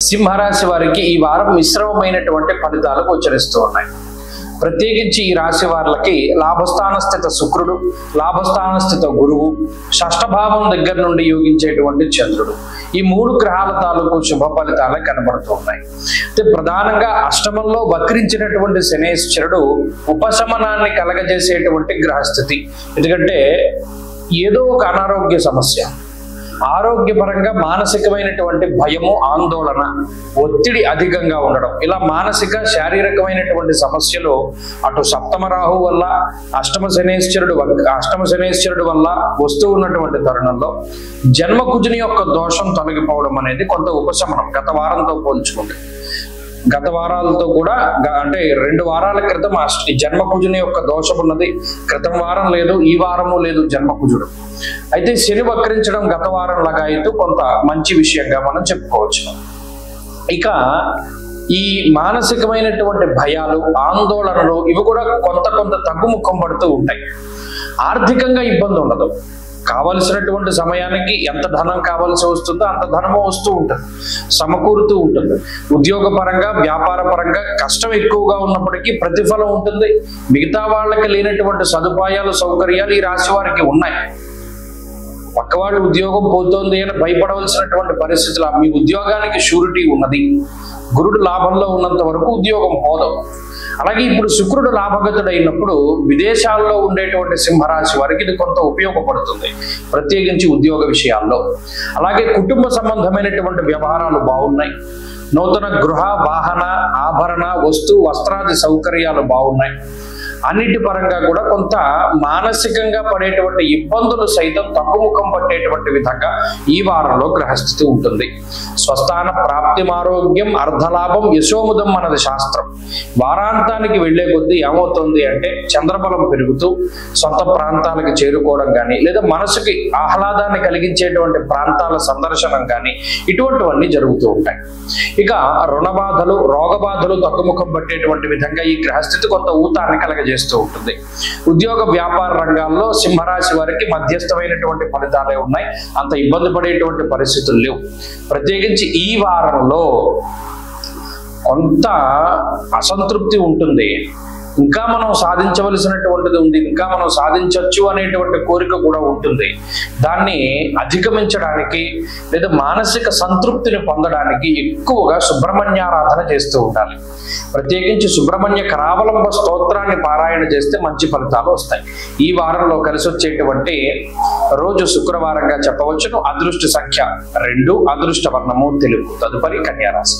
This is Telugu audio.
సింహరాశి వారికి ఈ వారం మిశ్రమమైనటువంటి ఫలితాలు గోచరిస్తూ ఉన్నాయి. ప్రత్యేకించి ఈ రాశి వారికి లాభస్థాన స్థిత శుక్రుడు, లాభస్థాన స్థిత గురువు, షష్ఠభావం దగ్గర నుండి యోగించేటువంటి చంద్రుడు, ఈ మూడు గ్రహాల తాలూకు శుభ ఫలితాలే కనబడుతూ ఉన్నాయి. ప్రధానంగా అష్టమంలో వక్రించినటువంటి శనేశ్వరుడు ఉపశమనాన్ని కలగజేసేటువంటి గ్రహస్థితి. ఎందుకంటే ఏదో ఒక అనారోగ్య సమస్య, ఆరోగ్యపరంగా మానసికమైనటువంటి భయము, ఆందోళన, ఒత్తిడి అధికంగా ఉండడం, ఇలా మానసిక శారీరకమైనటువంటి సమస్యలు అటు సప్తమ రాహు వల్ల అష్టమ శనేశ్వరుడు వల్ల వస్తూ ఉన్నటువంటి తరుణంలో జన్మకుజుని యొక్క దోషం తొలగిపోవడం అనేది కొంత ఉపశమనం గత వారంతో పోల్చుకుంటే. గత వారాలతో కూడా అంటే 2 వారాల క్రితం జన్మకుజుని యొక్క దోషం ఉన్నది. క్రితం వారం లేదు, ఈ వారము లేదు జన్మకుజుడు. అయితే శని వక్రించడం గత వారం లాగా అయితే కొంత మంచి విషయంగా మనం చెప్పుకోవచ్చు. ఇక ఈ మానసికమైనటువంటి భయాలు, ఆందోళనలు ఇవి కూడా కొంత తగ్గుముఖం పడుతూ ఉంటాయి. ఆర్థికంగా ఇబ్బంది ఉండదు. కావలసినటువంటి సమయానికి ఎంత ధనం కావాల్సి వస్తుందో అంత ధనము వస్తూ ఉంటుంది, సమకూరుతూ ఉంటుంది. ఉద్యోగపరంగా, వ్యాపార పరంగా కష్టం ఎక్కువగా ఉన్నప్పటికీ ప్రతిఫలం ఉంటుంది. మిగతా వాళ్ళకి లేనటువంటి సదుపాయాలు, సౌకర్యాలు ఈ రాశి వారికి ఉన్నాయి. పక్కవాడి ఉద్యోగం పోతోంది అని భయపడవలసినటువంటి పరిస్థితులు, మీ ఉద్యోగానికి షూరిటీ ఉన్నది. గురుడు లాభంలో ఉన్నంత వరకు ఉద్యోగం పోదు. అలాగే ఇప్పుడు శుక్రుడు లాభగతుడైనప్పుడు విదేశాల్లో ఉండేటువంటి సింహరాశి వారికి ఇది కొంత ఉపయోగపడుతుంది, ప్రత్యేకించి ఉద్యోగ విషయాల్లో. అలాగే కుటుంబ సంబంధమైనటువంటి వ్యవహారాలు బాగున్నాయి. నూతన గృహ, వాహన, ఆభరణ, వస్త్రాది సౌకర్యాలు బాగున్నాయి. అన్నిటి పరంగా కూడా కొంత మానసికంగా పడేటువంటి ఇబ్బందులు సైతం తగ్గుముఖం పట్టేటువంటి విధంగా ఈ వారంలో గ్రహస్థితి ఉంటుంది. స్వస్థాన ప్రాప్తిమారోగ్యం అర్ధలాభం యశోముదం అన్నది శాస్త్రం. వారాంతానికి వెళ్లే కొద్దీ ఏమవుతుంది అంటే చంద్రబలం పెరుగుతూ సొంత ప్రాంతాలకు చేరుకోవడం కానీ, లేదా మనసుకి ఆహ్లాదాన్ని కలిగించేటువంటి ప్రాంతాల సందర్శనం కానీ, ఇటువంటివన్నీ జరుగుతూ ఉంటాయి. ఇక రుణ బాధలు, రోగ బాధలు తగ్గుముఖం పట్టేటువంటి విధంగా ఈ గ్రహస్థితి కొంత ఊతాన్ని కలగజేస్తుంది ఉంటుంది. ఉద్యోగ వ్యాపార రంగాల్లో సింహరాశి వారికి మధ్యస్థమైనటువంటి ఫలితాలే ఉన్నాయి. అంత ఇబ్బంది పడేటువంటి పరిస్థితులు లేవు. ప్రత్యేకించి ఈ వారంలో కొంత అసంతృప్తి ఉంటుంది. ఇంకా మనం సాధించవలసినటువంటిది ఉంది, ఇంకా మనం సాధించవచ్చు అనేటువంటి కోరిక కూడా ఉంటుంది. దాన్ని అధిగమించడానికి లేదా మానసిక సంతృప్తిని పొందడానికి ఎక్కువగా సుబ్రహ్మణ్యారాధన చేస్తూ ఉండాలి. ప్రత్యేకించి సుబ్రహ్మణ్య కరావలంబ స్తోత్రాన్ని పారాయణ చేస్తే మంచి ఫలితాలు వస్తాయి. ఈ వారంలో కలిసి వచ్చేటువంటి రోజు శుక్రవారంగా చెప్పవచ్చును. అదృష్ట సంఖ్య 2, అదృష్ట వర్ణము తెలుపు. తదుపరి కన్యారాశి.